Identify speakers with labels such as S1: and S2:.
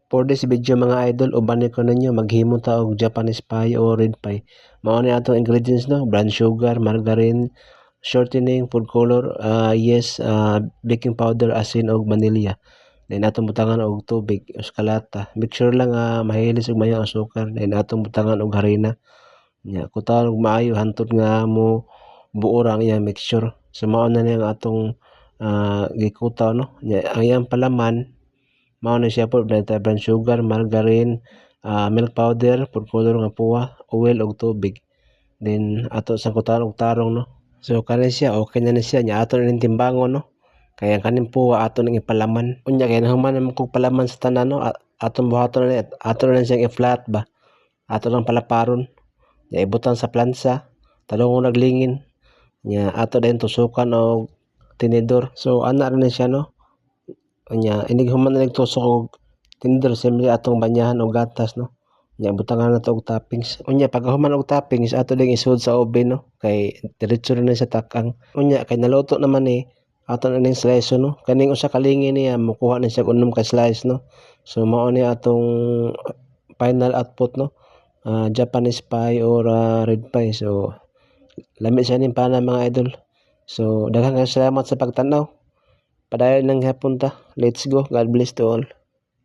S1: For this video mga idol, uban ko ninyo maghimo ta og Japanese pie o red pie. Mao ni atong ingredients no, brown sugar, margarine, shortening, food color, baking powder, asin og vanilya. Then atong butangan og tubig, eskalata. Make sure lang mahilis og mayong asukar. Then atong butangan og harina. Nya kutawan og maayo hantod nga mo buo ra ang iyang mixture. So mao na ni ang atong gikutaw no. Nya ang iyang palaman mao na siya po brown sugar, margarine, milk powder, food color nga puwa, oil ug tubig. Then ato sangkutan og tarong no. So kani siya okay na siya nya ato ning timbangon no. Kaya kaning puwa ato ning ipalaman. Unya kay nahuman naman kog palaman sa tanan no. Atong buhaton na ato na siyang i-flat ba. Ato lang palaparon. Nya ibutan sa plansa, talong naglingin. Nya ato din tusukan og tinidor. So ana rin siya no. Nya inig human na tusok og tinidor simple atong banyahan og gatas no. Nya butangan na to og toppings. Unya pag human og toppings ato ding isud sa oven no kay diretso na sa takang. Unya kay naluto naman ni ato na ning slice no. Kaning usa ka lingin niya mukuha na siya unom ka slice no. So mao ni atong final output no. Japanese pie or red pie. So lami sa ning pana mga idol. So daghang salamat sa pagtanaw. Padayon lang hapon ta. Let's go. God bless to all.